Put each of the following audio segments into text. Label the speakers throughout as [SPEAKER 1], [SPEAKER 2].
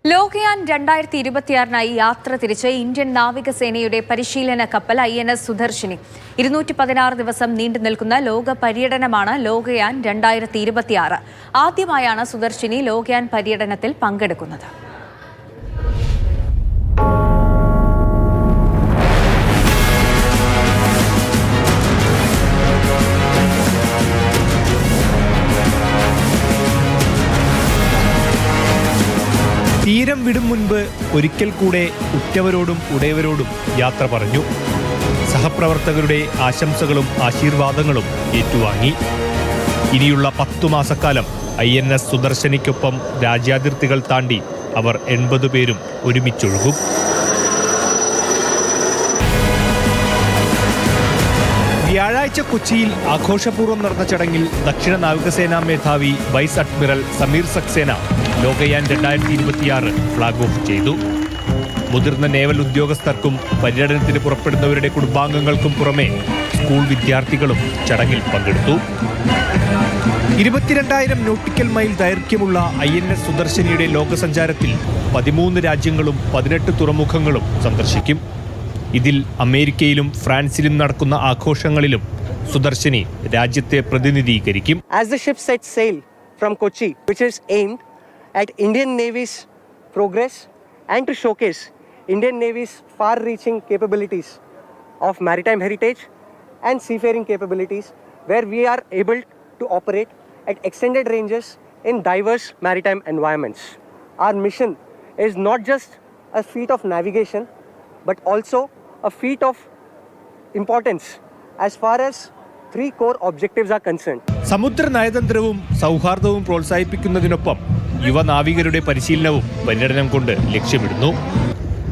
[SPEAKER 1] ലോകയാൻ 2026 യാത്ര തിരിച്ച് ഇന്ത്യൻ നാവികസേനയുടെ പരിശീലന കപ്പൽ INS സുദർശിനി 216 ദിവസം നീണ്ടു നിൽക്കുന്ന ലോക പര്യടനമാണ് ലോകയാൻ 2026. ആദ്യമായാണ് സുദർശിനി ലോകയാൻ പര്യടനത്തിൽ പങ്കെടുക്കുന്നത്.
[SPEAKER 2] തീരം വിടും മുൻപ് ഒരിക്കൽ കൂടെ ഉറ്റവരോടും ഉടയവരോടും യാത്ര പറഞ്ഞു. സഹപ്രവർത്തകരുടെ ആശംസകളും ആശീർവാദങ്ങളും ഏറ്റുവാങ്ങി. ഇനിയുള്ള 10 മാസക്കാലം INS സുദർശനിക്കൊപ്പം രാജ്യാതിർത്തികൾ താണ്ടി അവർ 80 പേരും ഒരുമിച്ചൊഴുകും. വ്യാഴാഴ്ച കൊച്ചിയിൽ ആഘോഷപൂർവ്വം നടന്ന ചടങ്ങിൽ ദക്ഷിണ നാവികസേനാ മേധാവി vice admiral Sameer Saxena Lokayan 2026 flag off ചെയ്തു. മുതിർന്ന നേവൽ ഉദ്യോഗസ്ഥർക്കും പര്യടനത്തിന് പുറപ്പെടുന്നവരുടെ കുടുംബാംഗങ്ങൾക്കും പുറമെ സ്കൂൾ വിദ്യാർത്ഥികളും ചടങ്ങിൽ പങ്കെടുത്തു. 22,000 നോട്ടിക്കൽ മൈൽ ദൈർഘ്യമുള്ള INS സുദർശനിയുടെ ലോകസഞ്ചാരത്തിൽ 13 രാജ്യങ്ങളും 18 തുറമുഖങ്ങളും സന്ദർശിക്കും. ഇതിൽ അമേരിക്കയിലും ഫ്രാൻസിലും നടക്കുന്ന ആഘോഷങ്ങളിലും സുദർശനി രാജ്യത്തെ പ്രതിനിധീകരിക്കും.
[SPEAKER 3] As the ship sets sail from Kochi, which is aimed at Indian Navy's progress and to showcase Indian Navy's far-reaching capabilities of maritime heritage and seafaring capabilities, where we are able to operate at extended ranges in diverse maritime environments. Our mission is not just a feat of navigation, but also a feat of importance as far as 3 core objectives are concerned.
[SPEAKER 2] സമുദ്ര നയതന്ത്രവും സൗഹാർദ്ദവും പ്രോത്സാഹിപ്പിക്കുന്നതിനൊപ്പം യുവനാവികരുടെ പരിശീലനവും പര്യടനം കൊണ്ട് ലക്ഷ്യമിടുന്നു.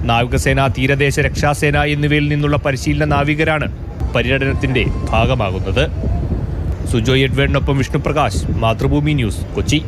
[SPEAKER 2] നാവികസേന, തീരദേശ രക്ഷാസേന എന്നിവയിൽ നിന്നുള്ള പരിശീലന നാവികരാണ് പര്യടനത്തിന്റെ ഭാഗമാകുന്നത്. സുജോയ് എഡ്വേർഡിനൊപ്പം വിഷ്ണുപ്രകാശ്, മാതൃഭൂമി ന്യൂസ്, കൊച്ചി.